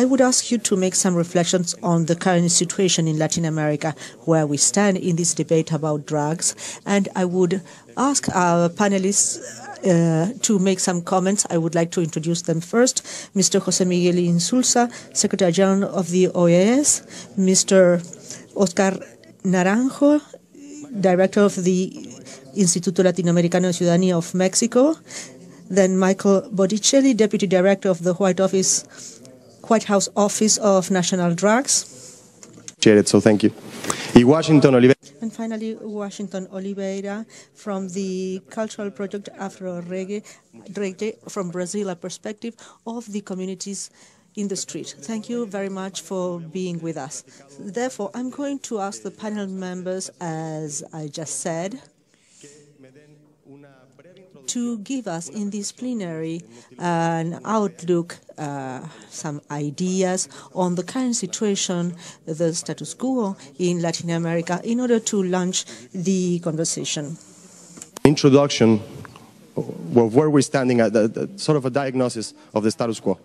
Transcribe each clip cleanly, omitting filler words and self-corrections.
I would ask you to make some reflections on the current situation in Latin America, where we stand in this debate about drugs, and I would ask our panelists to make some comments. I would like to introduce them first. Mr. José Miguel Insulza, Secretary General of the OAS, Mr. Oscar Naranjo, Director of the Instituto Latinoamericano de Ciudadanía of Mexico, then Michael Botticelli, Deputy Director of the White House Office of National Drugs. So thank you. And finally, Washington Oliveira from the cultural project Afro Reggae from Brazil, a perspective of the communities in the street. Thank you very much for being with us. Therefore, I'm going to ask the panel members, as I just said, to give us in this plenary an outlook, some ideas on the current situation, the status quo in Latin America, in order to launch the conversation. Introduction of where we're standing at, the sort of a diagnosis of the status quo.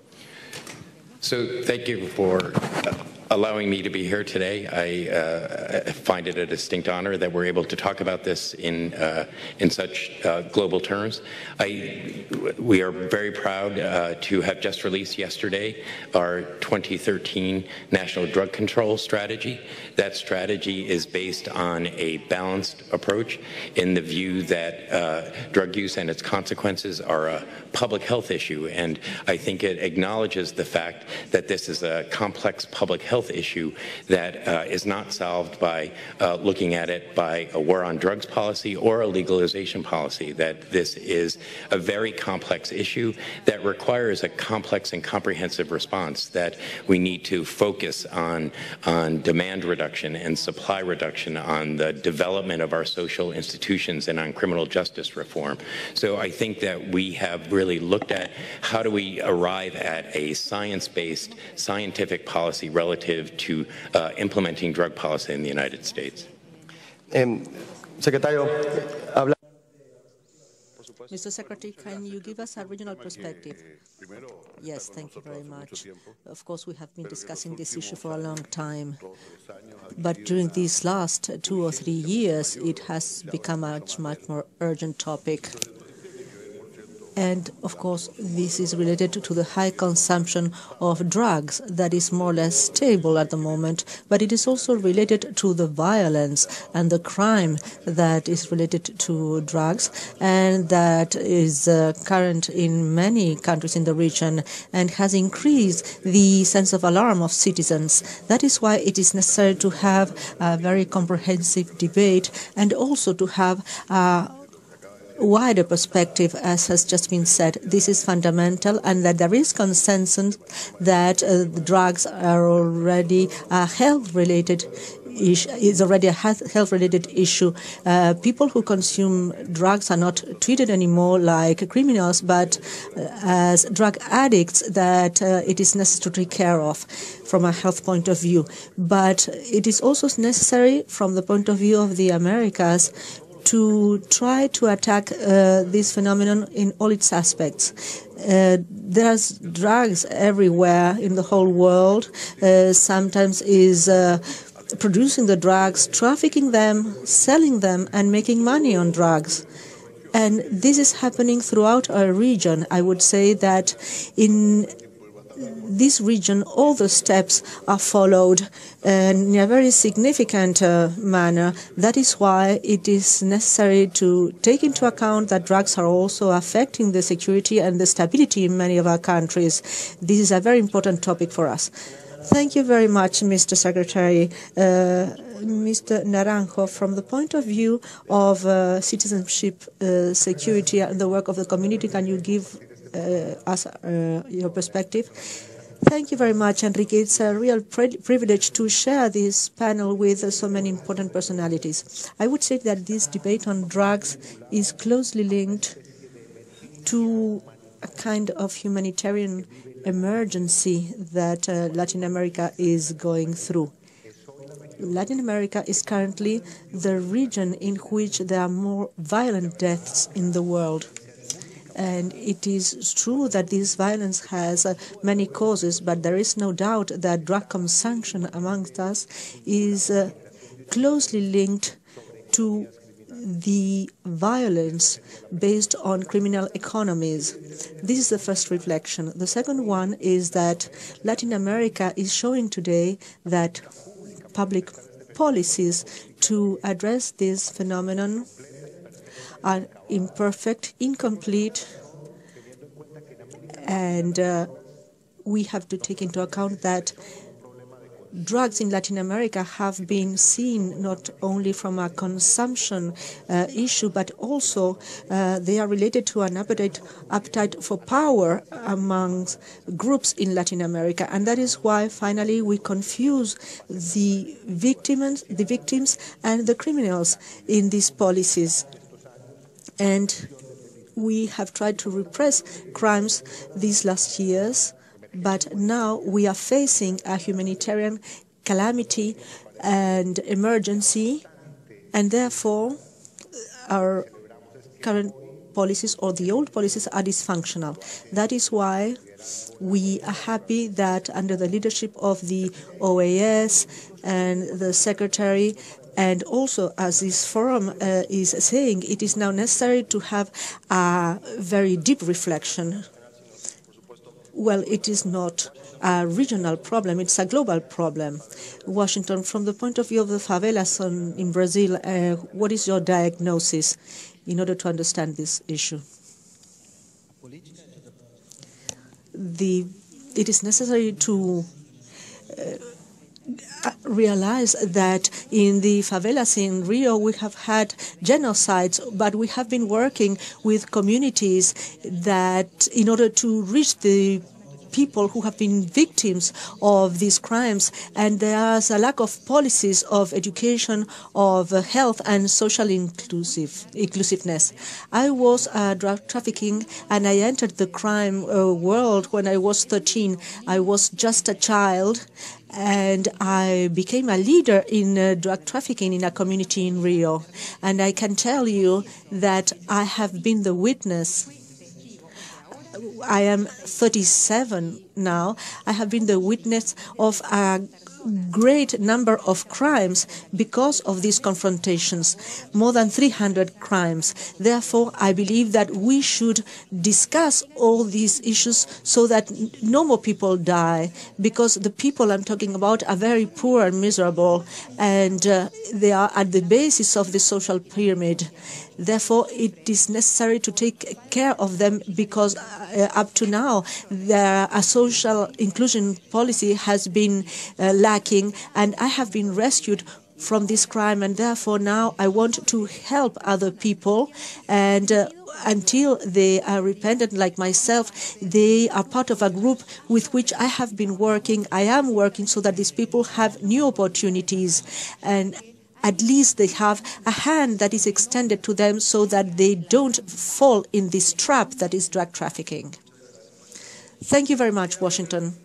So thank you for allowing me to be here today. I find it a distinct honor that we're able to talk about this in such global terms. We are very proud to have just released yesterday our 2013 National Drug Control Strategy. That strategy is based on a balanced approach in the view that drug use and its consequences are a public health issue, and I think it acknowledges the fact that this is a complex public health issue that is not solved by looking at it by a war on drugs policy or a legalization policy, that this is a very complex issue that requires a complex and comprehensive response, that we need to focus on demand reduction and supply reduction, on the development of our social institutions, and on criminal justice reform. So I think that we have really looked at how do we arrive at a science-based, scientific policy relative to implementing drug policy in the United States. Secretario, Mr. Secretary, can you give us a regional perspective? Yes, thank you very much. Of course, we have been discussing this issue for a long time, but during these last 2 or 3 years, it has become a much more urgent topic. And, of course, this is related to the high consumption of drugs that is more or less stable at the moment, but it is also related to the violence and the crime that is related to drugs, and that is current in many countries in the region and has increased the sense of alarm of citizens. That is why it is necessary to have a very comprehensive debate and also to have a wider perspective, as has just been said. This is fundamental, and that there is consensus that the drugs are already a health-related issue. Is already a health-related issue. People who consume drugs are not treated anymore like criminals, but as drug addicts that it is necessary to take care of from a health point of view. But it is also necessary from the point of view of the Americas to try to attack this phenomenon in all its aspects. There's drugs everywhere in the whole world. Sometimes is producing the drugs, trafficking them, selling them, and making money on drugs. And this is happening throughout our region. I would say that in this region, all the steps are followed in a very significant manner. That is why it is necessary to take into account that drugs are also affecting the security and the stability in many of our countries. This is a very important topic for us. Thank you very much, Mr. Secretary. Mr. Naranjo, from the point of view of citizenship, security, and the work of the community, can you give us your perspective? Thank you very much, Enrique. It's a real privilege to share this panel with so many important personalities. I would say that this debate on drugs is closely linked to a kind of humanitarian emergency that Latin America is going through. Latin America is currently the region in which there are more violent deaths in the world. And it is true that this violence has many causes, but there is no doubt that drug consumption amongst us is closely linked to the violence based on criminal economies. This is the first reflection. The second one is that Latin America is showing today that public policies to address this phenomenon are imperfect, incomplete, and we have to take into account that drugs in Latin America have been seen not only from a consumption issue, but also they are related to an appetite for power amongst groups in Latin America. And that is why finally we confuse the victims and the criminals in these policies. And we have tried to repress crimes these last years, but now we are facing a humanitarian calamity and emergency, and therefore our current policies or the old policies are dysfunctional. That is why we are happy that under the leadership of the OAS and the Secretary, and also, as this forum is saying, it is now necessary to have a very deep reflection. Well, it is not a regional problem, it's a global problem. Washington, from the point of view of the favelas in Brazil, what is your diagnosis in order to understand this issue? It is necessary to realize that in the favelas in Rio we have had genocides, but we have been working with communities that in order to reach the people who have been victims of these crimes, and there's a lack of policies of education, of health and social inclusiveness. I was drug trafficking and I entered the crime world when I was 13. I was just a child, and I became a leader in drug trafficking in a community in Rio. And I can tell you that I have been the witness. I am 37 now. I have been the witness of a great number of crimes because of these confrontations, more than 300 crimes. Therefore, I believe that we should discuss all these issues so that no more people die, because the people I'm talking about are very poor and miserable, and they are at the basis of the social pyramid. Therefore, it is necessary to take care of them, because up to now, a social inclusion policy has been lacking, and I have been rescued from this crime, and therefore now I want to help other people, and until they are repentant like myself, they are part of a group with which I have been working. I am working so that these people have new opportunities, and at least they have a hand that is extended to them so that they don't fall in this trap that is drug trafficking. Thank you very much, Washington.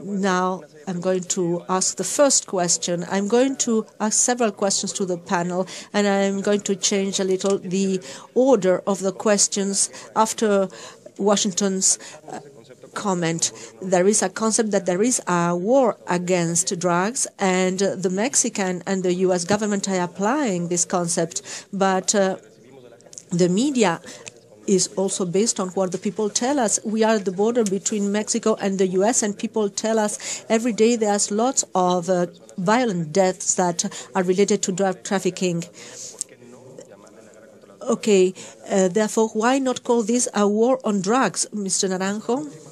Now I'm going to ask the first question. I'm going to ask several questions to the panel, and I'm going to change a little the order of the questions after Washington's comment. There is a concept that there is a war against drugs, and the Mexican and the U.S. government are applying this concept, but the media is also based on what the people tell us. We are at the border between Mexico and the U.S., and people tell us every day there's lots of violent deaths that are related to drug trafficking. Okay, therefore, why not call this a war on drugs, Mr. Naranjo?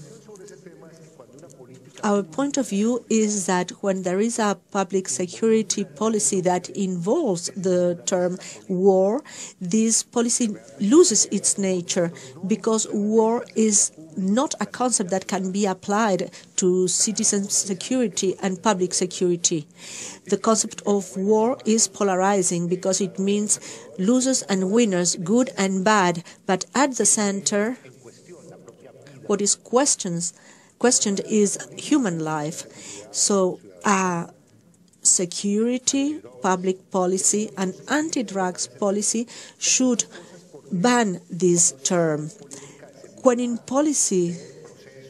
Our point of view is that when there is a public security policy that involves the term war, this policy loses its nature, because war is not a concept that can be applied to citizen security and public security. The concept of war is polarizing because it means losers and winners, good and bad, but at the center, what is questioned is human life. So security, public policy, and anti-drugs policy should ban this term. when in policy,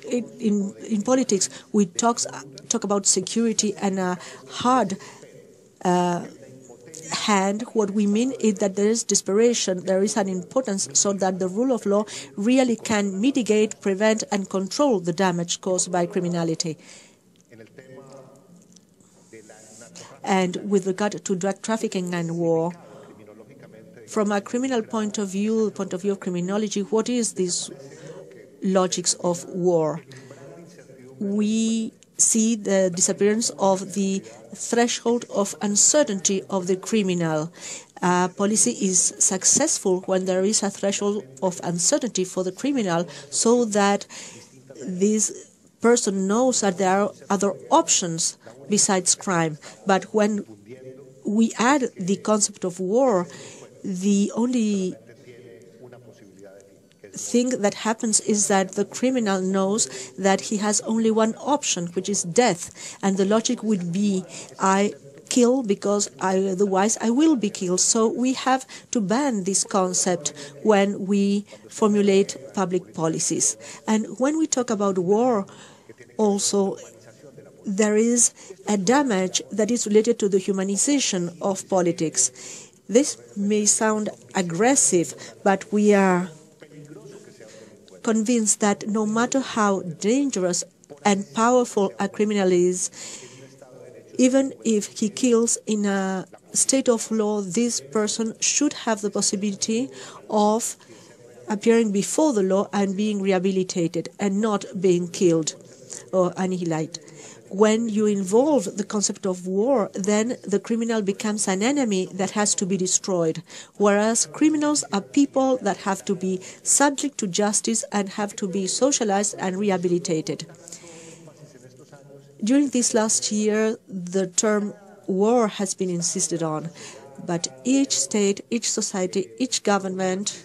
in politics, we talk about security and a hard hand, what we mean is that there is desperation, there is an importance so that the rule of law really can mitigate, prevent, and control the damage caused by criminality. And with regard to drug trafficking and war, from a criminal point of view of criminology, what is this logics of war? We see the disappearance of the threshold of uncertainty of the criminal. Policy is successful when there is a threshold of uncertainty for the criminal so that this person knows that there are other options besides crime. But when we add the concept of war, the only thing that happens is that the criminal knows that he has only one option, which is death. And the logic would be, I kill because otherwise I will be killed. So we have to ban this concept when we formulate public policies. And when we talk about war, also, there is a damage that is related to the humanization of politics. This may sound aggressive, but we are convinced that no matter how dangerous and powerful a criminal is, even if he kills in a state of law, this person should have the possibility of appearing before the law and being rehabilitated and not being killed or annihilated. When you involve the concept of war, then the criminal becomes an enemy that has to be destroyed, whereas criminals are people that have to be subject to justice and have to be socialized and rehabilitated. During this last year, the term war has been insisted on, but each state, each society, each government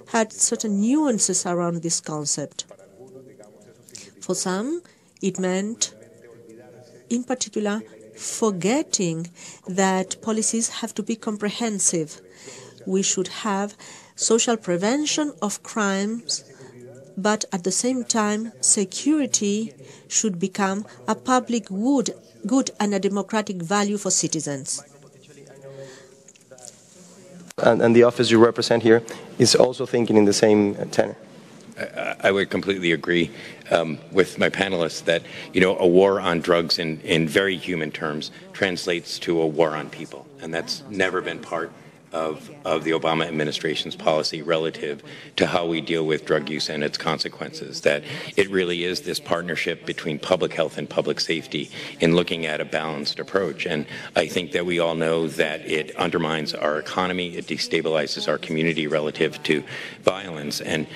had certain nuances around this concept. For some, it meant in particular, forgetting that policies have to be comprehensive. We should have social prevention of crimes, but at the same time, security should become a public good and a democratic value for citizens. And the office you represent here is also thinking in the same tenor. I would completely agree with my panelists that, a war on drugs in very human terms translates to a war on people. And that's never been part of the Obama administration's policy relative to how we deal with drug use and its consequences, that it really is this partnership between public health and public safety in looking at a balanced approach. And I think that we all know that it undermines our economy, it destabilizes our community relative to violence. And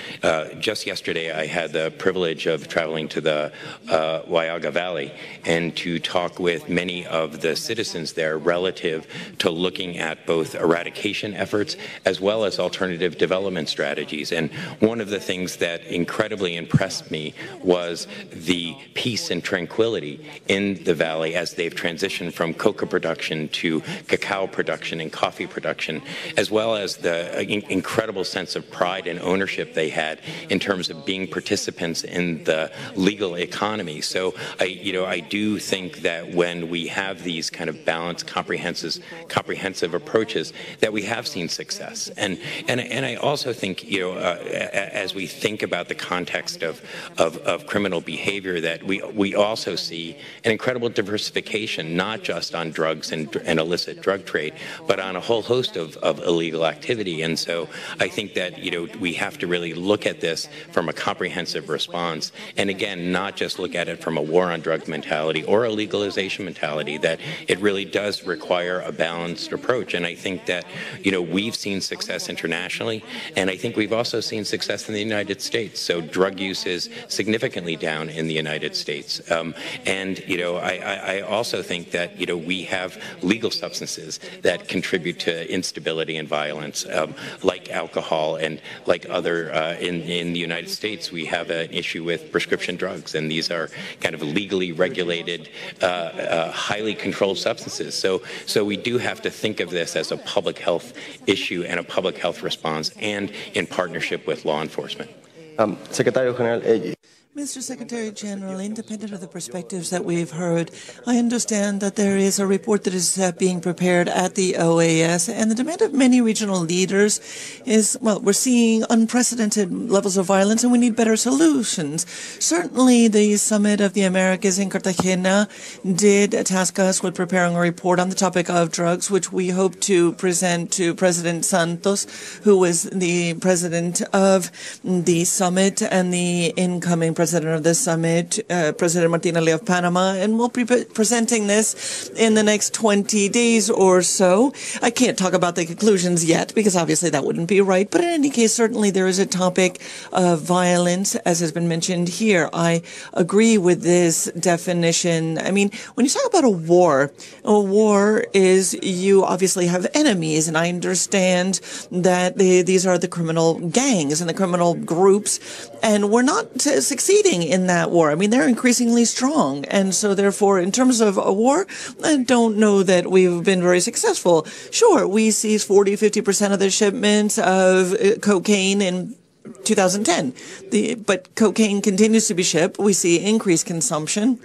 just yesterday I had the privilege of traveling to the Huallaga Valley and to talk with many of the citizens there relative to looking at both eradication efforts as well as alternative development strategies. And one of the things that incredibly impressed me was the peace and tranquility in the valley as they've transitioned from cocoa production to cacao production and coffee production, as well as the incredible sense of pride and ownership they had in terms of being participants in the legal economy. So I do think that when we have these kind of balanced, comprehensive approaches, that we have seen success. And I also think, as we think about the context of criminal behavior, that we also see an incredible diversification, not just on drugs and illicit drug trade, but on a whole host of illegal activity. And so I think that, we have to really look at this from a comprehensive response. And again, not just look at it from a war on drugs mentality or a legalization mentality, that it really does require a balanced approach. And I think that, we've seen success internationally, and I think we've also seen success in the United States. So drug use is significantly down in the United States. I also think that, we have legal substances that contribute to instability and violence, like alcohol and like other, in the United States, we have an issue with prescription drugs, and these are kind of legally regulated, highly controlled substances. So we do have to think of this as a public health issue and a public health response, and in partnership with law enforcement. Secretario General, Mr. Secretary General, independent of the perspectives that we've heard, I understand that there is a report that is being prepared at the OAS, and the demand of many regional leaders is, well, we're seeing unprecedented levels of violence, and we need better solutions. Certainly, the Summit of the Americas in Cartagena did task us with preparing a report on the topic of drugs, which we hope to present to President Santos, who was the president of the summit and the incoming president of the summit, President Martinelli of Panama, and we'll be presenting this in the next 20 days or so. I can't talk about the conclusions yet because obviously that wouldn't be right, but in any case, certainly there is a topic of violence, as has been mentioned here. I agree with this definition. I mean, when you talk about a war is you obviously have enemies, and I understand that these are the criminal gangs and the criminal groups, and we're not succeeding in that war. I mean, they're increasingly strong. And so therefore, in terms of a war, I don't know that we've been very successful. Sure, we seized 40-50% of the shipments of cocaine in 2010. But cocaine continues to be shipped. We see increased consumption.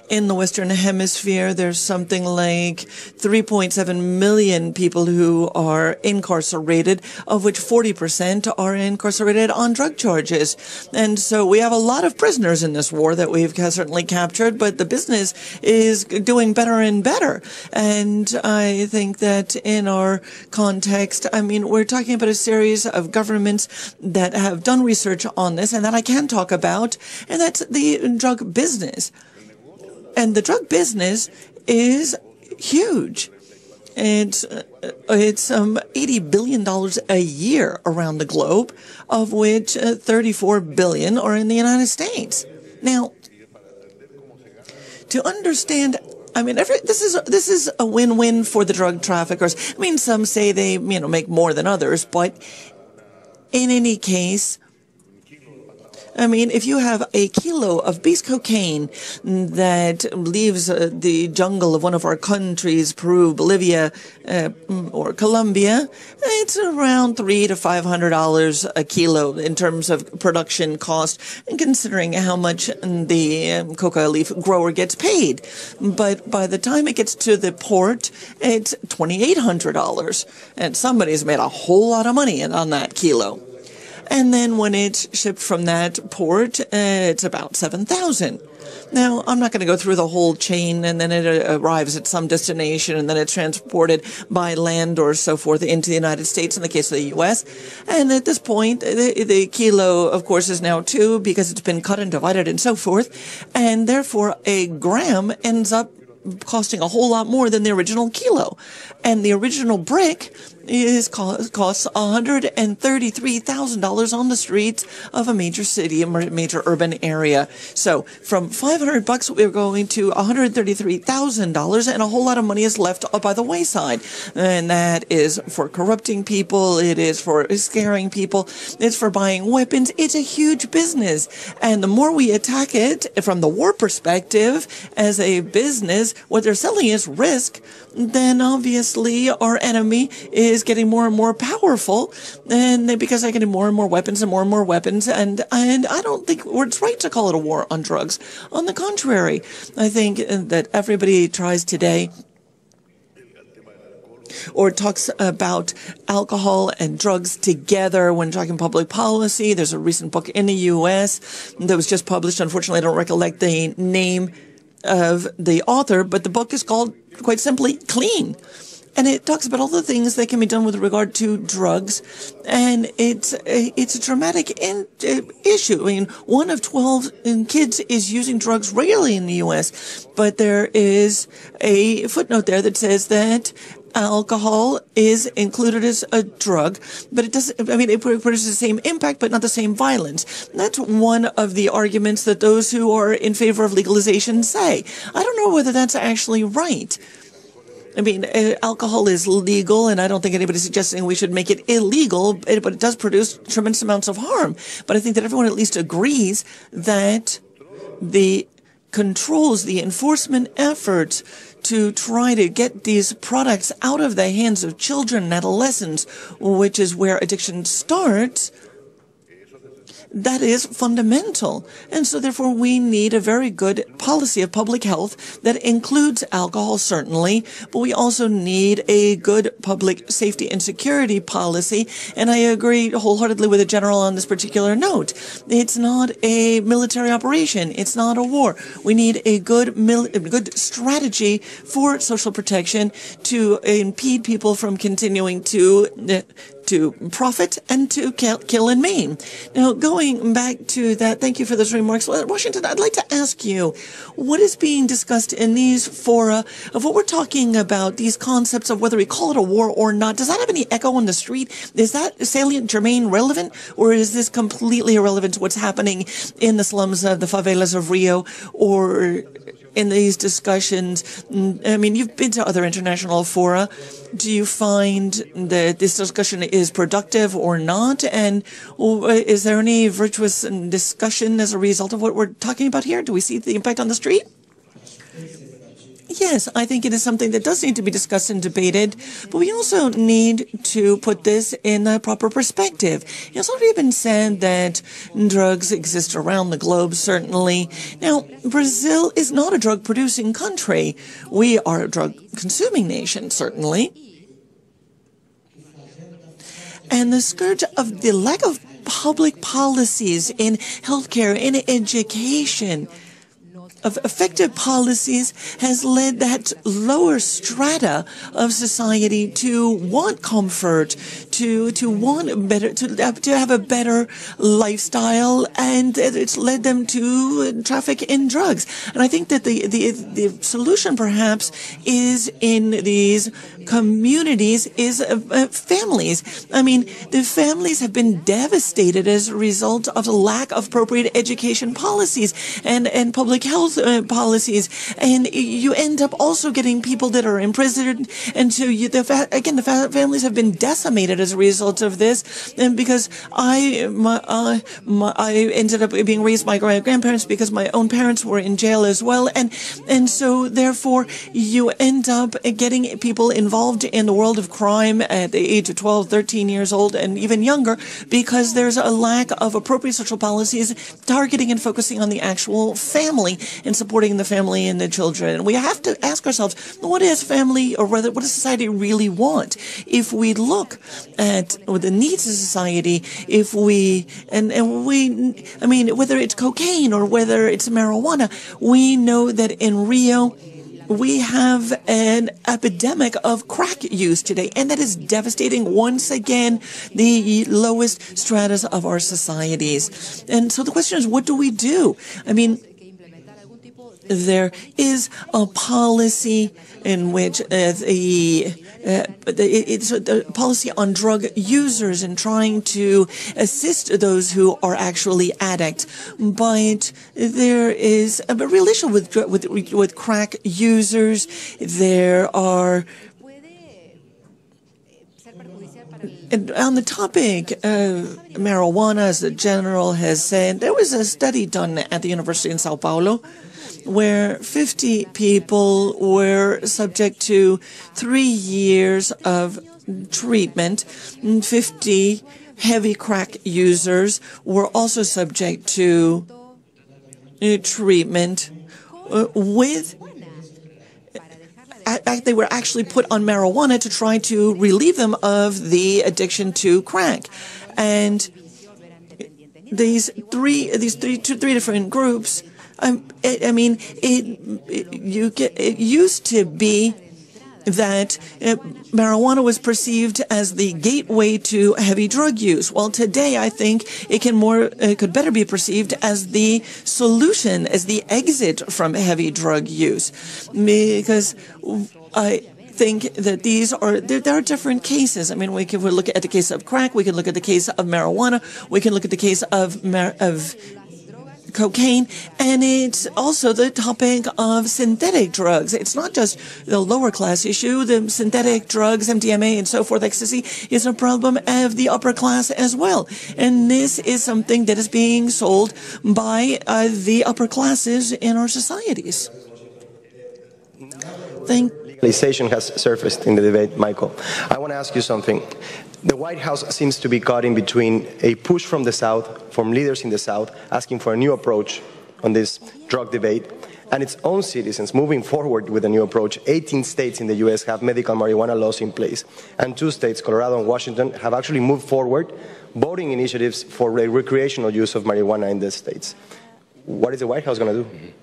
In the Western Hemisphere, there's something like 3.7 million people who are incarcerated, of which 40% are incarcerated on drug charges. And so we have a lot of prisoners in this war that we've certainly captured, but the business is doing better and better. And I think that in our context, I mean, we're talking about a series of governments that have done research on this and that I can talk about, and that's the drug business. And the drug business is huge. It's $80 billion a year around the globe, of which $34 billion are in the United States. Now, to understand, I mean, this is a win-win for the drug traffickers. I mean, some say they, make more than others, but in any case, I mean, if you have a kilo of beast cocaine that leaves the jungle of one of our countries, Peru, Bolivia, or Colombia, it's around $300 to $500 a kilo in terms of production cost, and considering how much the coca leaf grower gets paid. But by the time it gets to the port, it's $2,800, and somebody's made a whole lot of money on that kilo. And then when it's shipped from that port, it's about $7,000. Now, I'm not going to go through the whole chain, and then it arrives at some destination, and then it's transported by land or so forth into the United States in the case of the U.S. And at this point, the kilo, of course, is now 2 because it's been cut and divided and so forth. And therefore, a gram ends up costing a whole lot more than the original kilo. And the original brick costs $133,000 on the streets of a major city, a major urban area. So from $500, we're going to $133,000, and a whole lot of money is left by the wayside. And that is for corrupting people. It is for scaring people. It's for buying weapons. It's a huge business. And the more we attack it from the war perspective as a business, what they're selling is risk, then obviously our enemy is getting more and more powerful, and because they're getting more and more weapons and more weapons, and I don't think it's right to call it a war on drugs. On the contrary, I think that everybody tries today or talks about alcohol and drugs together when talking public policy. There's a recent book in the U.S. that was just published. Unfortunately, I don't recollect the name of the author, but the book is called, quite simply, Clean. And it talks about all the things that can be done with regard to drugs. And it's a dramatic issue. I mean, 1 of 12 kids is using drugs regularly in the U.S. But there is a footnote there that says that alcohol is included as a drug, but it doesn't, I mean, it produces the same impact, but not the same violence. And that's one of the arguments that those who are in favor of legalization say. I don't know whether that's actually right. I mean, alcohol is legal, and I don't think anybody's suggesting we should make it illegal, but it does produce tremendous amounts of harm. But I think that everyone at least agrees that the controls, the enforcement efforts to try to get these products out of the hands of children and adolescents, which is where addiction starts, that is fundamental. And so therefore we need a very good policy of public health that includes alcohol, certainly, but we also need a good public safety and security policy. And I agree wholeheartedly with the general on this particular note. It's not a military operation. It's not a war. We need a good strategy for social protection to impede people from continuing to profit and to kill and maim. Now, going back to that, thank you for those remarks. Washington, I'd like to ask you, what is being discussed in these fora of what we're talking about, these concepts of whether we call it a war or not? Does that have any echo on the street? Is that salient, germane, relevant? Or is this completely irrelevant to what's happening in the slums of the favelas of Rio or in these discussions? I mean, you've been to other international fora. Do you find that this discussion is productive or not? And is there any virtuous discussion as a result of what we're talking about here? Do we see the impact on the street? Yes, I think it is something that does need to be discussed and debated, but we also need to put this in a proper perspective. It's already been said that drugs exist around the globe, certainly. Now, Brazil is not a drug-producing country. We are a drug-consuming nation, certainly. And the scourge of the lack of public policies in healthcare, in education, of effective policies has led that lower strata of society to want comfort, to want better, to have a better lifestyle, and it's led them to traffic in drugs. And I think that the solution perhaps is in these communities, is families. I mean, the families have been devastated as a result of the lack of appropriate education policies and public health policies, and you end up also getting people that are imprisoned, and so the families have been decimated as a result of this. And because I ended up being raised by my grandparents because my own parents were in jail as well, and so therefore you end up getting people involved in the world of crime at the age of 12, 13 years old, and even younger, because there's a lack of appropriate social policies targeting and focusing on the actual family and supporting the family and the children. And we have to ask ourselves, what is family, or rather, what does society really want? If we look at the needs of society, if we, I mean, whether it's cocaine or whether it's marijuana, we know that in Rio, we have an epidemic of crack use today, and that is devastating once again the lowest stratas of our societies. And so the question is, what do we do? I mean, there is a policy in which it's a policy on drug users and trying to assist those who are actually addicts. But there is a real issue with crack users. There are. And on the topic of marijuana, as the general has said, there was a study done at the University in Sao Paulo where 50 people were subject to 3 years of treatment, and 50 heavy crack users were also subject to treatment they were actually put on marijuana to try to relieve them of the addiction to crack. And these three different groups, I mean, it used to be that marijuana was perceived as the gateway to heavy drug use. Well, today I think it could better be perceived as the solution, as the exit from heavy drug use, because I think that there are different cases. I mean, we can look at the case of crack, we can look at the case of marijuana, we can look at the case of cocaine, and it's also the topic of synthetic drugs. It's not just the lower class issue. The synthetic drugs, MDMA and so forth, ecstasy, is a problem of the upper class as well. And this is something that is being sold by the upper classes in our societies. Legalization has surfaced in the debate, Michael. I want to ask you something. The White House seems to be caught in between a push from the South, from leaders in the South, asking for a new approach on this drug debate, and its own citizens moving forward with a new approach. 18 states in the U.S. have medical marijuana laws in place, and 2 states, Colorado and Washington, have actually moved forward voting initiatives for the recreational use of marijuana in the states. What is the White House going to do?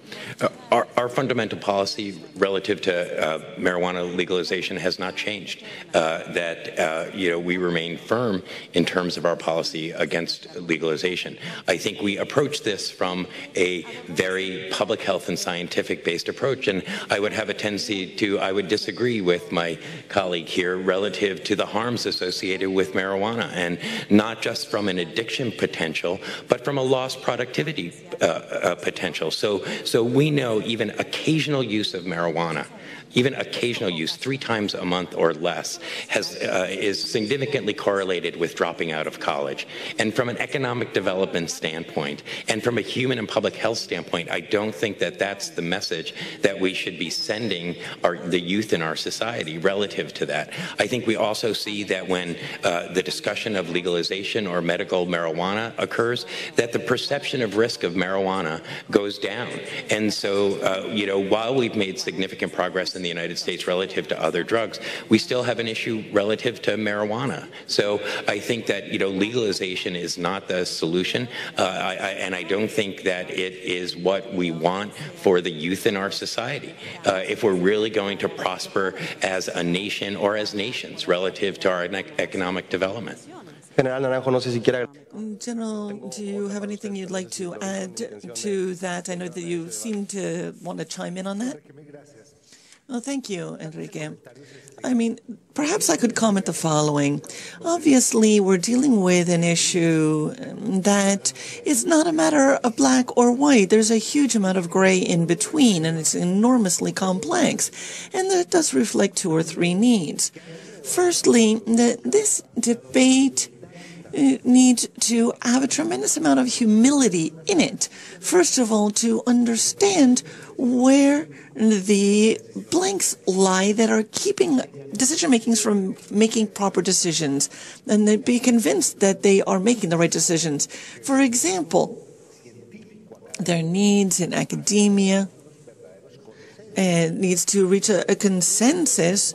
Our fundamental policy relative to marijuana legalization has not changed. We remain firm in terms of our policy against legalization. I think we approach this from a very public health and scientific-based approach, and I would have a tendency I would disagree with my colleague here relative to the harms associated with marijuana, and not just from an addiction potential, but from a lost productivity potential. So we know even occasional use of marijuana, even occasional use 3 times a month or less, is significantly correlated with dropping out of college. And from an economic development standpoint, and from a human and public health standpoint, I don't think that that's the message that we should be sending the youth in our society relative to that. I think we also see that when the discussion of legalization or medical marijuana occurs, that the perception of risk of marijuana goes down. And so, while we've made significant progress in the United States relative to other drugs, we still have an issue relative to marijuana. So I think that legalization is not the solution, and I don't think that it is what we want for the youth in our society. If we're really going to prosper as a nation or as nations relative to our economic development. General Naranjo, no sé si quiere... General, do you have anything you'd like to add to that? I know that you seem to want to chime in on that. Well, thank you, Enrique. I mean, perhaps I could comment the following. Obviously, we're dealing with an issue that is not a matter of black or white. There's a huge amount of gray in between, and it's enormously complex. And that does reflect 2 or 3 needs. Firstly, this debate needs to have a tremendous amount of humility in it. First of all, to understand where the blanks lie that are keeping decision-makers from making proper decisions, and they be convinced that they are making the right decisions. For example, their needs in academia and needs to reach a consensus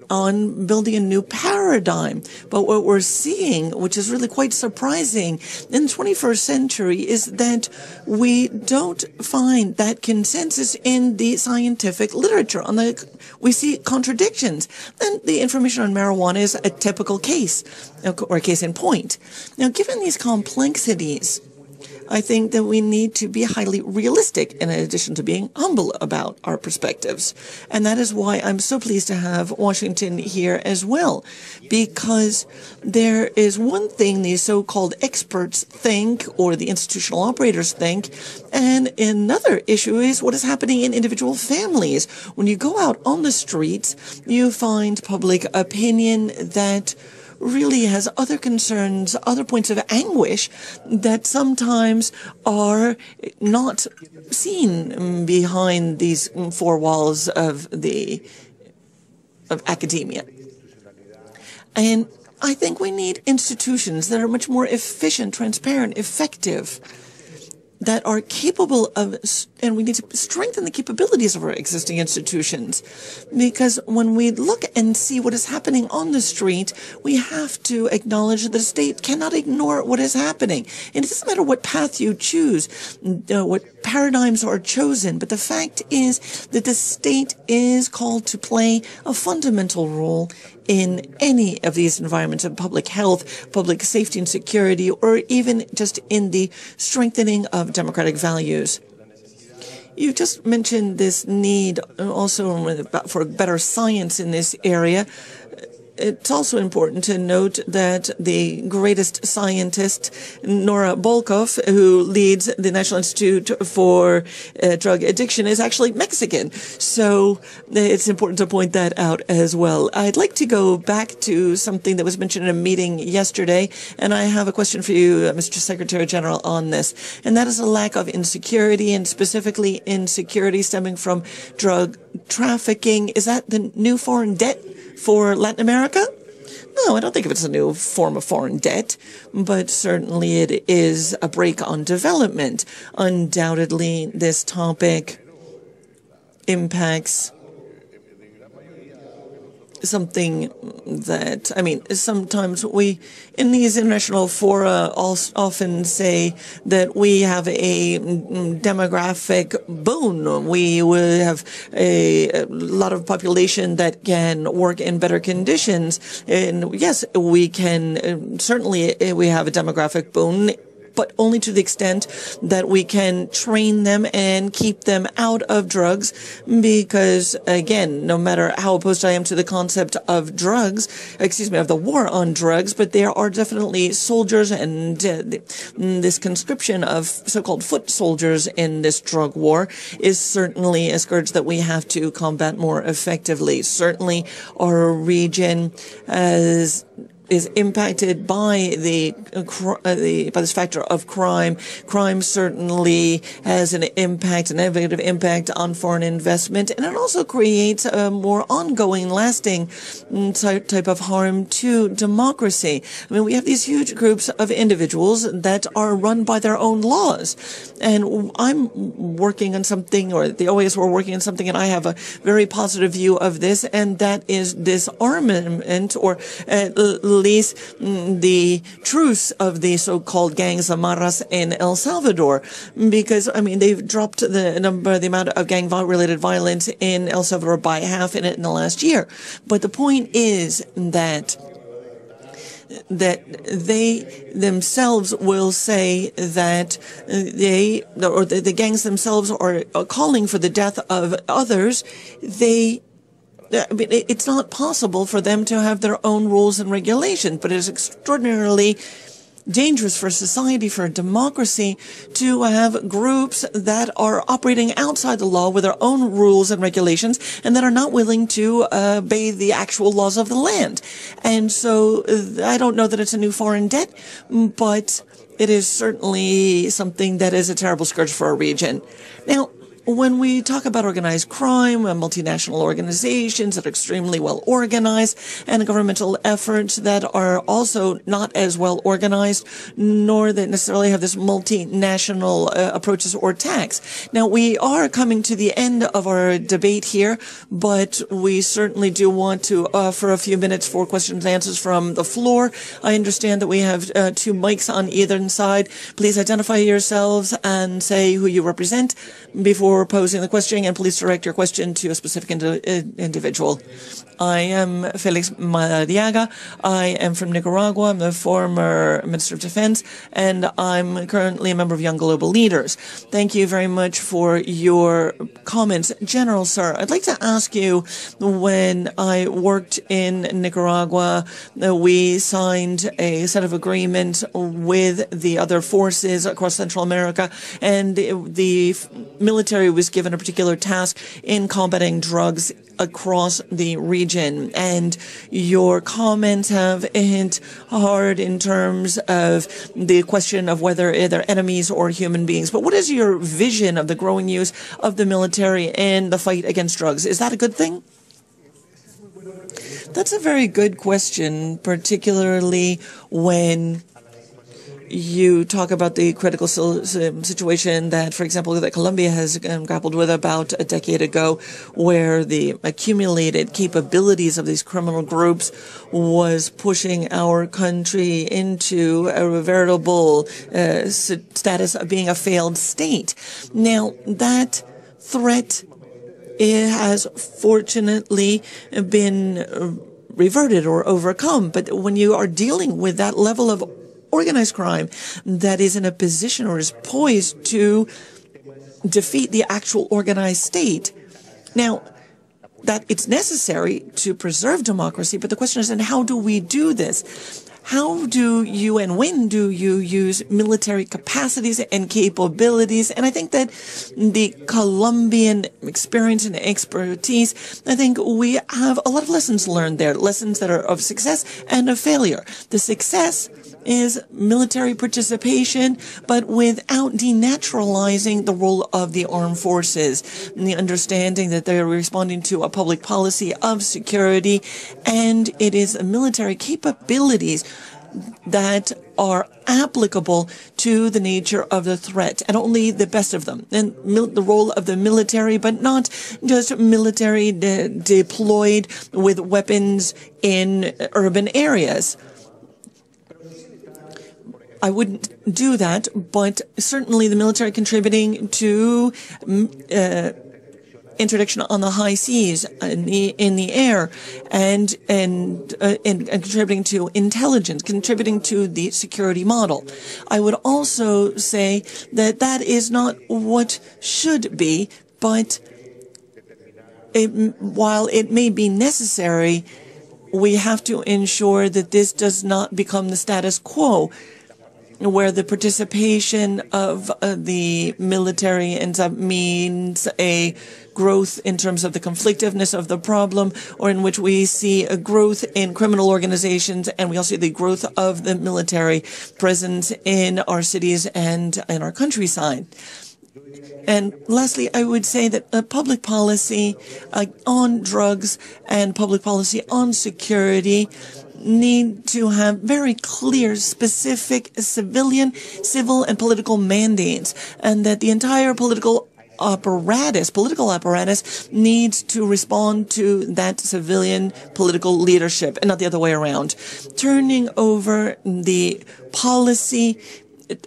on building a new paradigm. But what we're seeing, which is really quite surprising in the 21st century, is that we don't find that consensus in the scientific literature. We see contradictions. And the information on marijuana is a typical case, or a case in point. Now, given these complexities, I think that we need to be highly realistic in addition to being humble about our perspectives. And that is why I'm so pleased to have Washington here as well, because there is one thing the so-called experts think or the institutional operators think, and another issue is what is happening in individual families. When you go out on the streets, you find public opinion that really has other concerns, other points of anguish that sometimes are not seen behind these 4 walls of academia. And I think we need institutions that are much more efficient, transparent, effective, that are capable of, and we need to strengthen the capabilities of our existing institutions. Because when we look and see what is happening on the street, we have to acknowledge that the state cannot ignore what is happening. And it doesn't matter what path you choose, what paradigms are chosen, but the fact is that the state is called to play a fundamental role in any of these environments of public health, public safety and security, or even just in the strengthening of democratic values. You just mentioned this need also for better science in this area. It's also important to note that the greatest scientist, Nora Volkow, who leads the National Institute for Drug Addiction, is actually Mexican. So it's important to point that out as well. I'd like to go back to something that was mentioned in a meeting yesterday, and I have a question for you, Mr. Secretary General, on this. And that is a lack of insecurity, and specifically insecurity stemming from drug trafficking. Is that the new foreign debt for Latin America? No, I don't think it's a new form of foreign debt, but certainly it is a brake on development. Undoubtedly, this topic impacts something that, I mean, sometimes we, in these international fora, often say that we have a demographic boon. We will have a lot of population that can work in better conditions. And yes, we can, certainly we have a demographic boon, but only to the extent that we can train them and keep them out of drugs. Because, again, no matter how opposed I am to the concept of drugs, of the war on drugs, but there are definitely soldiers and this conscription of so-called foot soldiers in this drug war is certainly a scourge that we have to combat more effectively. Certainly, our region is impacted by by this factor of crime. Crime certainly has a negative impact on foreign investment, and it also creates a more ongoing, lasting type of harm to democracy. I mean, we have these huge groups of individuals that are run by their own laws, and I'm working on something, or the OAS were working on something, and I have a very positive view of this, and that is disarmament, or least the truce of the so-called gangs of Maras in El Salvador, because, I mean, they've dropped the amount of gang-related violence in El Salvador by half in the last year. But the point is that they themselves will say that the gangs themselves are calling for the death of others. I mean, it's not possible for them to have their own rules and regulations, but it is extraordinarily dangerous for society, for democracy, to have groups that are operating outside the law with their own rules and regulations and that are not willing to obey the actual laws of the land. And so I don't know that it's a new foreign debt, but it is certainly something that is a terrible scourge for our region. Now, when we talk about organized crime and multinational organizations that are extremely well organized and governmental efforts that are also not as well organized, nor that necessarily have this multinational approaches or tax. Now, we are coming to the end of our debate here, but we certainly do want to offer a few minutes for questions and answers from the floor. I understand that we have two mics on either side. Please identify yourselves and say who you represent before posing the question, and please direct your question to a specific individual. I am Felix Madariaga. I am from Nicaragua. I'm the former Minister of Defense, and I'm currently a member of Young Global Leaders. Thank you very much for your comments. General, sir, I'd like to ask you, when I worked in Nicaragua, we signed a set of agreements with the other forces across Central America, and the military was given a particular task in combating drugs across the region. And your comments have hit hard in terms of the question of whether they're enemies or human beings. But what is your vision of the growing use of the military in the fight against drugs? Is that a good thing? That's a very good question, particularly when you talk about the critical situation that, for example, that Colombia has grappled with about a decade ago, where the accumulated capabilities of these criminal groups was pushing our country into a veritable status of being a failed state. Now, that threat, it has fortunately been reverted or overcome. But when you are dealing with that level of organized crime that is in a position or is poised to defeat the actual organized state, now, that it's necessary to preserve democracy, but the question is, then how do we do this? How do you and when do you use military capacities and capabilities? And I think that the Colombian experience and expertise, I think we have a lot of lessons learned there, lessons that are of success and of failure. The success is military participation, but without denaturalizing the role of the armed forces, and the understanding that they are responding to a public policy of security, and it is military capabilities that are applicable to the nature of the threat, and only the best of them. And the role of the military, but not just military deployed with weapons in urban areas. I wouldn't do that, but certainly the military contributing to interdiction on the high seas, in the air, and contributing to intelligence, contributing to the security model. I would also say that that is not what should be, but while it may be necessary, we have to ensure that this does not become the status quo, where the participation of the military ends up means a growth in terms of the conflictiveness of the problem, or in which we see a growth in criminal organizations, and we also see the growth of the military presence in our cities and in our countryside. And lastly, I would say that public policy on drugs and public policy on security need to have very clear, specific civil and political mandates, and that the entire political apparatus needs to respond to that civilian political leadership and not the other way around. Turning over the policy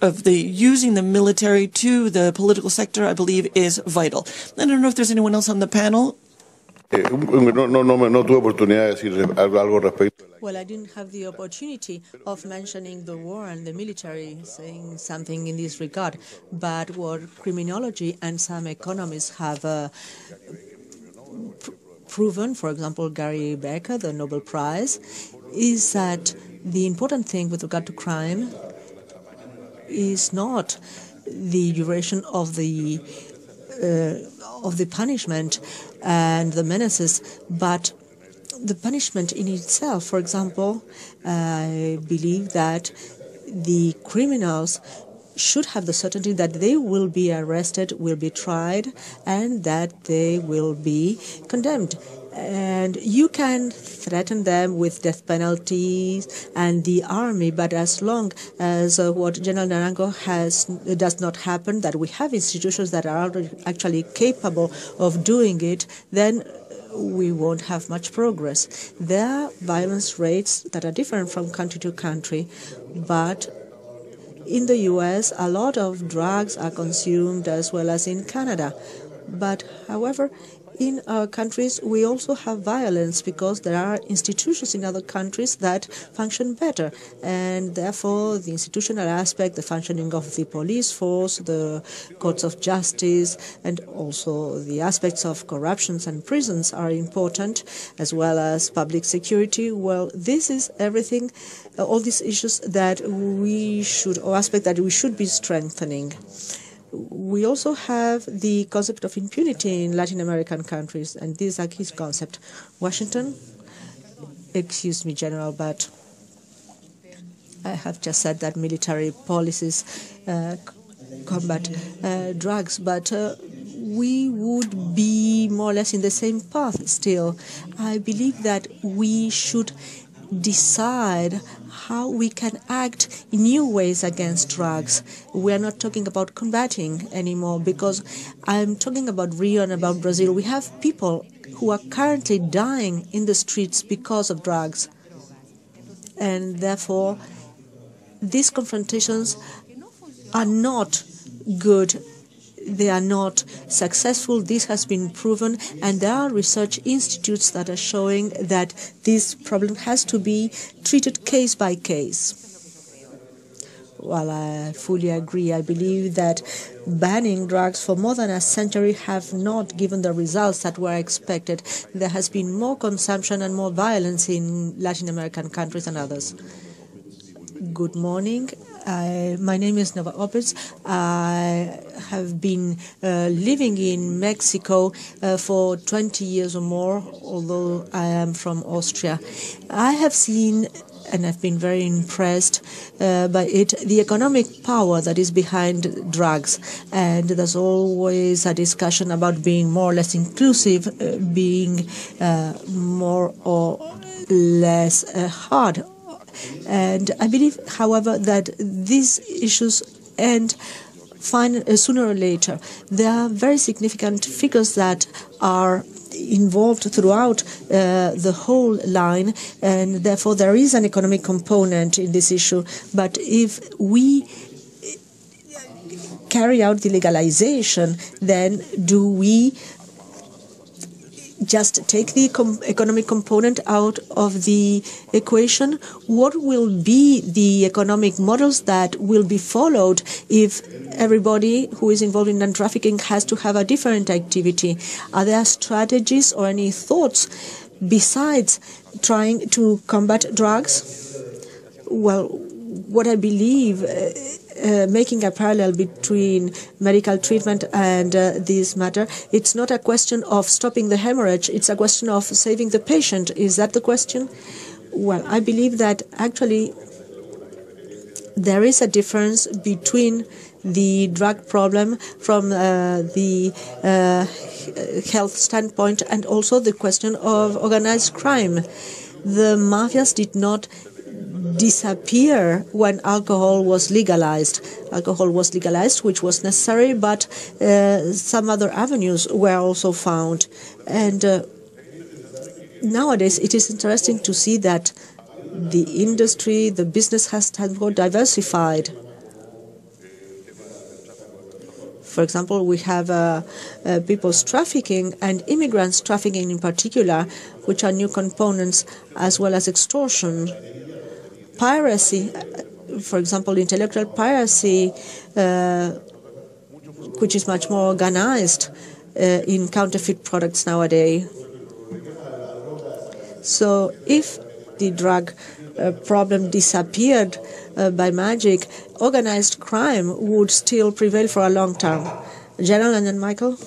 of the using the military to the political sector, I believe, is vital. I don't know if there's anyone else on the panel. Well, I didn't have the opportunity of mentioning the war and the military, saying something in this regard. But what criminology and some economists have proven, for example, Gary Becker, the Nobel Prize, is that the important thing with regard to crime is not the duration of the punishment and the menaces, but the punishment in itself. For example, I believe that the criminals should have the certainty that they will be arrested, will be tried, and that they will be condemned. And you can threaten them with death penalties and the army, but as long as what General Naranjo does not happen, that we have institutions that are actually capable of doing it, then we won't have much progress. There are violence rates that are different from country to country, but in the U.S., a lot of drugs are consumed as well as in Canada. But, however, in our countries, we also have violence because there are institutions in other countries that function better. And therefore, the institutional aspect, the functioning of the police force, the courts of justice, and also the aspects of corruptions and prisons are important, as well as public security. Well, this is everything, all these issues that we should, or aspects that we should be strengthening. We also have the concept of impunity in Latin American countries, and this is a key concept. Washington, excuse me, General, but I have just said that military policies combat drugs, but we would be more or less in the same path still. I believe that we should decide how we can act in new ways against drugs. We are not talking about combating anymore, because I'm talking about Rio and about Brazil. We have people who are currently dying in the streets because of drugs. And therefore, these confrontations are not good. They are not successful. This has been proven, and there are research institutes that are showing that this problem has to be treated case by case. Well, I fully agree. I believe that banning drugs for more than a century have not given the results that were expected. There has been more consumption and more violence in Latin American countries and others. Good morning. My name is Nova Opitz. I have been living in Mexico for 20 years or more, although I am from Austria. I have seen and I've been very impressed by it, the economic power that is behind drugs. And there's always a discussion about being more or less inclusive, being more or less hard. And I believe, however, that these issues end sooner or later. There are very significant figures that are involved throughout the whole line, and therefore there is an economic component in this issue. But if we carry out the legalization, then do we just take the economic component out of the equation? What will be the economic models that will be followed if everybody who is involved in trafficking has to have a different activity? Are there strategies or any thoughts besides trying to combat drugs? Well, what I believe, making a parallel between medical treatment and this matter, it's not a question of stopping the hemorrhage, it's a question of saving the patient. Is that the question? Well, I believe that actually there is a difference between the drug problem from the health standpoint and also the question of organized crime. The mafias did not disappear when alcohol was legalized. Alcohol was legalized, which was necessary, but some other avenues were also found. And nowadays it is interesting to see that the industry, the business has more diversified. For example, we have people's trafficking and immigrants trafficking in particular, which are new components, as well as extortion. Piracy, for example, intellectual piracy, which is much more organized in counterfeit products nowadays. So if the drug problem disappeared by magic, organized crime would still prevail for a long time. General, and then Michael?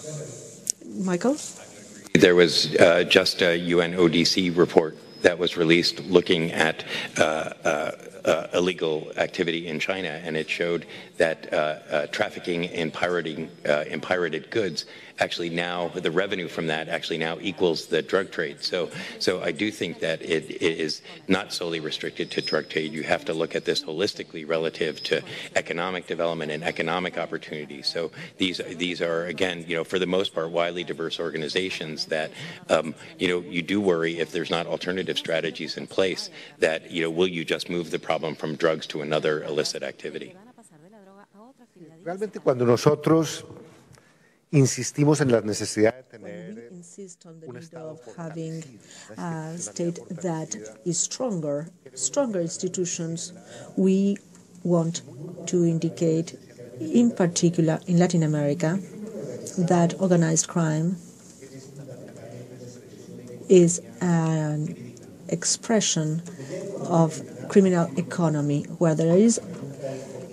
Michael? There was just a UNODC report that was released looking at illegal activity in China, and it showed that trafficking in pirated goods actually now, the revenue from that actually now equals the drug trade. So I do think that it is not solely restricted to drug trade. You have to look at this holistically relative to economic development and economic opportunities. So these are, again, for the most part, widely diverse organizations that, you do worry if there's not alternative strategies in place that, will you just move the problem from drugs to another illicit activity? Realmente cuando nosotros insistimos en la necesidad de tener un Estado having a state that is stronger institutions, we want to indicate, in particular in Latin America, that organized crime is an expression of criminal economy. Where there is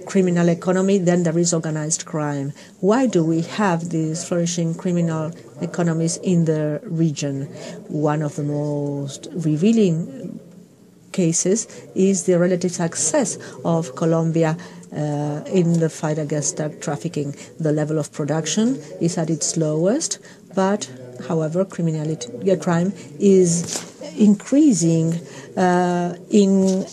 criminal economy, then there is organized crime. Why do we have these flourishing criminal economies in the region? One of the most revealing cases is the relative success of Colombia in the fight against drug trafficking. The level of production is at its lowest, but however, crime is increasing in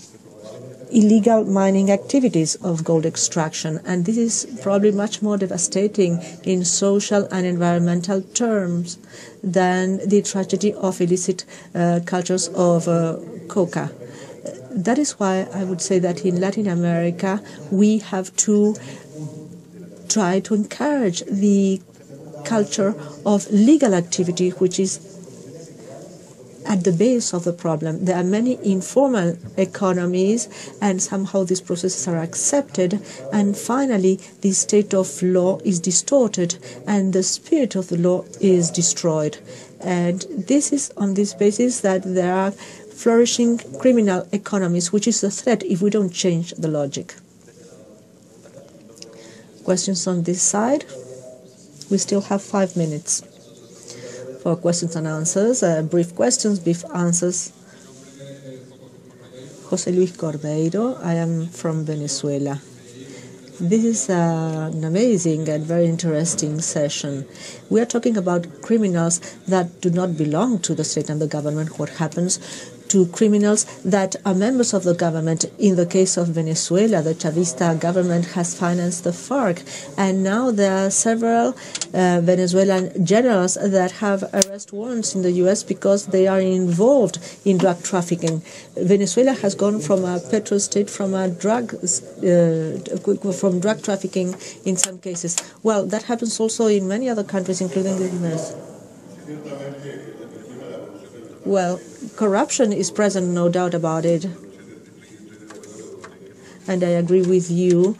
illegal mining activities of gold extraction, and this is probably much more devastating in social and environmental terms than the tragedy of illicit cultures of coca. That is why I would say that in Latin America we have to try to encourage the culture of legal activity, which is at the base of the problem. There are many informal economies, and somehow these processes are accepted, and finally the state of law is distorted and the spirit of the law is destroyed. And this is on this basis that there are flourishing criminal economies, which is a threat if we don't change the logic. Questions on this side? We still have 5 minutes for questions and answers, brief questions, brief answers. José Luis Cordeiro. I am from Venezuela. This is an amazing and very interesting session. We are talking about criminals that do not belong to the state and the government. What happens to criminals that are members of the government? In the case of Venezuela, the Chavista government has financed the FARC, and now there are several Venezuelan generals that have arrest warrants in the U.S. because they are involved in drug trafficking. Venezuela has gone from a petro state, from drug trafficking in some cases. Well, that happens also in many other countries, including the U.S. Well, corruption is present, no doubt about it. And I agree with you.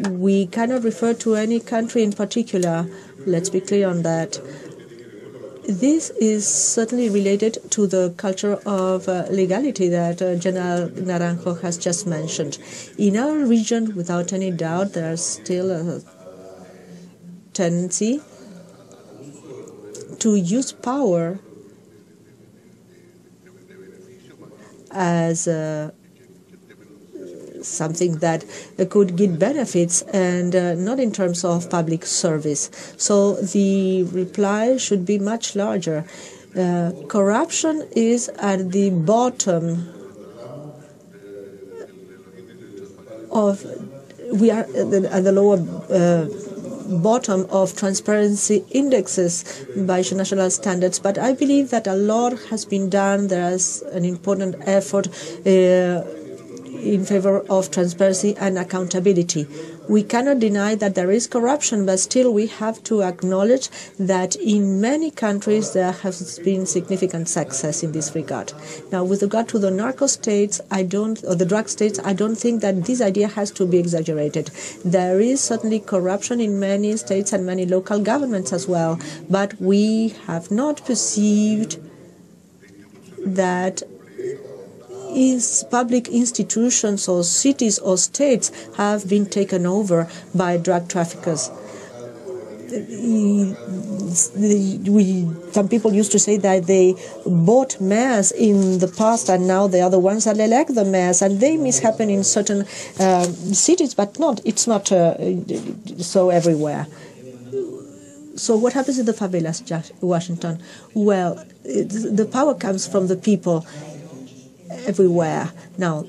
We cannot refer to any country in particular. Let's be clear on that. This is certainly related to the culture of legality that General Naranjo has just mentioned. In our region, without any doubt, there's still a tendency to use power as something that could give benefits and not in terms of public service. So the reply should be much larger. Corruption is at the bottom of, we are at the lower bottom of transparency indexes by international standards, but I believe that a lot has been done. There is an important effort in favor of transparency and accountability. We cannot deny that there is corruption, but still we have to acknowledge that in many countries there has been significant success in this regard. Now, with regard to the narco states, or the drug states, I don't think that this idea has to be exaggerated. There is certainly corruption in many states and many local governments as well, but we have not perceived that public institutions or cities or states have been taken over by drug traffickers. Some people used to say that they bought mayors in the past and now they are the ones that elect the mayors, and they mishappen in certain cities, but it's not so everywhere. So what happens in the favelas, Washington? Well, the power comes from the people everywhere. Now,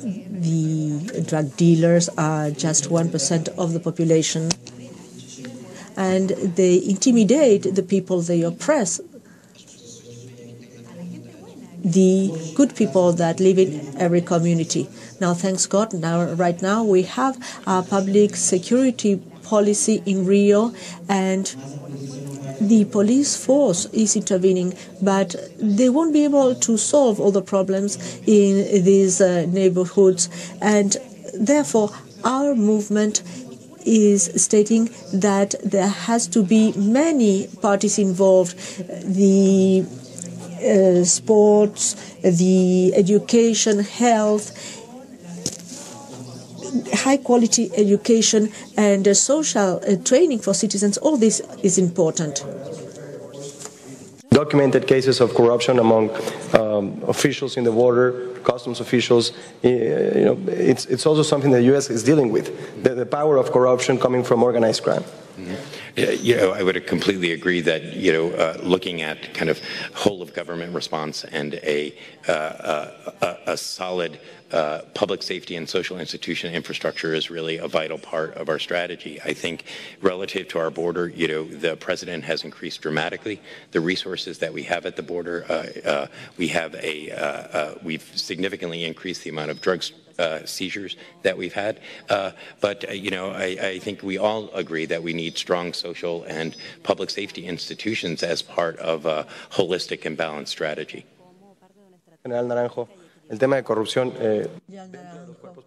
the drug dealers are just 1% of the population, and they intimidate the people, they oppress the good people that live in every community. Now, thanks God, right now we have a public security policy in Rio, and the police force is intervening, but they won't be able to solve all the problems in these neighborhoods. And therefore, our movement is stating that there has to be many parties involved: the sports, the education, health, high-quality education, and social training for citizens. All this is important. Documented cases of corruption among officials in the border, customs officials. It's also something the U.S. is dealing with. The power of corruption coming from organized crime. Mm-hmm. I would completely agree that looking at kind of whole of government response and a solid public safety and social institution infrastructure is really a vital part of our strategy. I think relative to our border, the president has increased dramatically the resources that we have at the border. We've significantly increased the amount of drugs seizures that we've had. But I think we all agree that we need strong social and public safety institutions as part of a holistic and balanced strategy. General Naranjo, el tema de corrupción.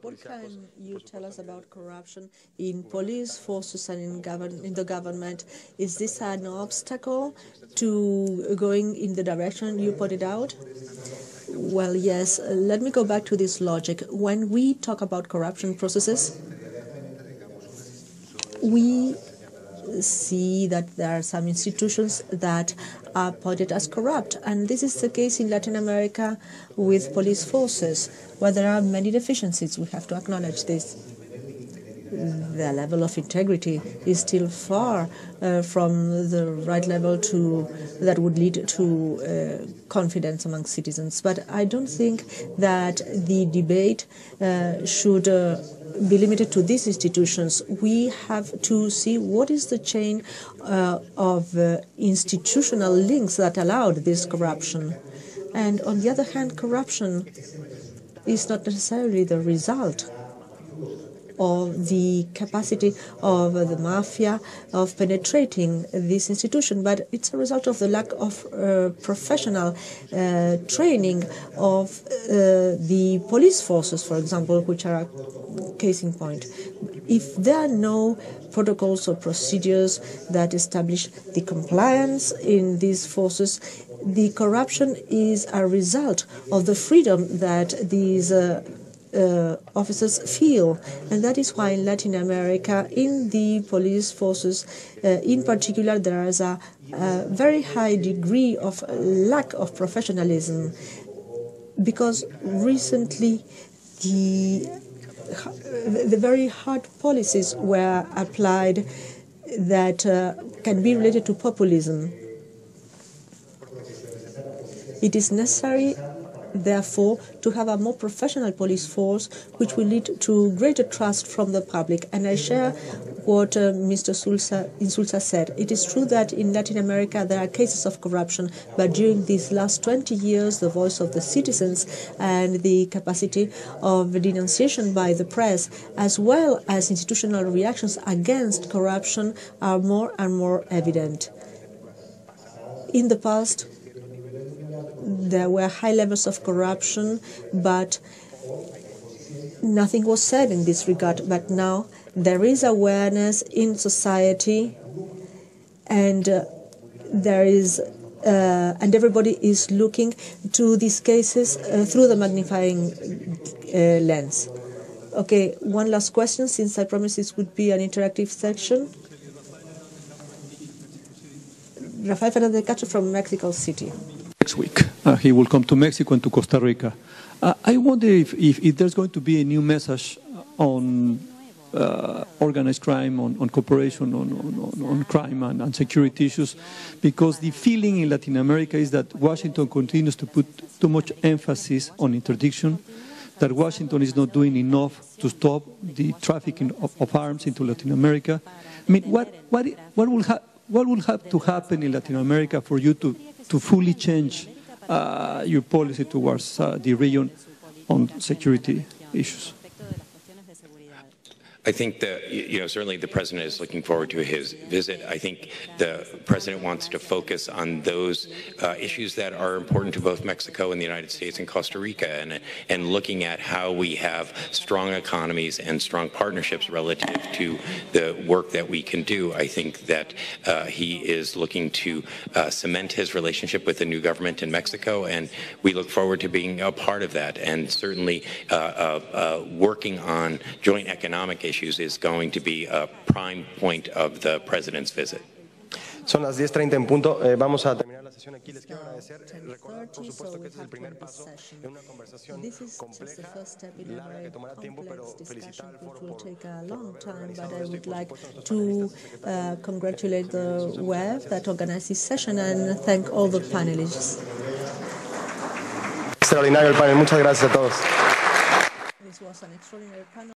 What can you tell us about corruption in police forces and in the government? Is this an obstacle to going in the direction you put it out? Well, yes. Let me go back to this logic. When we talk about corruption processes, we see that there are some institutions that are pointed as corrupt. And this is the case in Latin America with police forces, where there are many deficiencies. We have to acknowledge this. The level of integrity is still far from the right level that would lead to confidence among citizens. But I don't think that the debate should be limited to these institutions. We have to see what is the chain of institutional links that allowed this corruption. And on the other hand, corruption is not necessarily the result of the capacity of the mafia of penetrating this institution, but it's a result of the lack of professional training of the police forces, for example, which are a case in point. If there are no protocols or procedures that establish the compliance in these forces, the corruption is a result of the freedom that these officers feel, and that is why in Latin America, in the police forces in particular, there is a very high degree of lack of professionalism, because recently the very hard policies were applied that can be related to populism. It is necessary, therefore, to have a more professional police force, which will lead to greater trust from the public. And I share what Mr. Insulza said. It is true that in Latin America there are cases of corruption, but during these last 20 years, the voice of the citizens and the capacity of denunciation by the press, as well as institutional reactions against corruption, are more and more evident. In the past, there were high levels of corruption, but nothing was said in this regard. But now there is awareness in society, and there is, and everybody is looking to these cases through the magnifying lens. Okay, one last question, since I promised this would be an interactive section. Rafael Fernandez Castro from Mexico City. Next week, he will come to Mexico and to Costa Rica. I wonder if there's going to be a new message on organized crime, on cooperation, on crime and security issues, because the feeling in Latin America is that Washington continues to put too much emphasis on interdiction, that Washington is not doing enough to stop the trafficking of arms into Latin America. I mean, what will have to happen in Latin America for you to fully change your policy towards the region on security issues? I think that, certainly the president is looking forward to his visit. I think the president wants to focus on those issues that are important to both Mexico and the United States and Costa Rica, and looking at how we have strong economies and strong partnerships relative to the work that we can do. I think that he is looking to cement his relationship with the new government in Mexico, and we look forward to being a part of that, and certainly working on joint economic issues is going to be a prime point of the president's visit. Son las 10:30 en punto. Vamos a terminar la sesión aquí. Les quiero agradecer, recordar, por supuesto, que este es el primer paso en una conversación compleja, larga, que tomará tiempo, pero felicitar al foro por but I would like to congratulate the WEF that organized this session and thank all the panelists. Extraordinario el panel. Muchas gracias a todos. This was an extraordinary panel.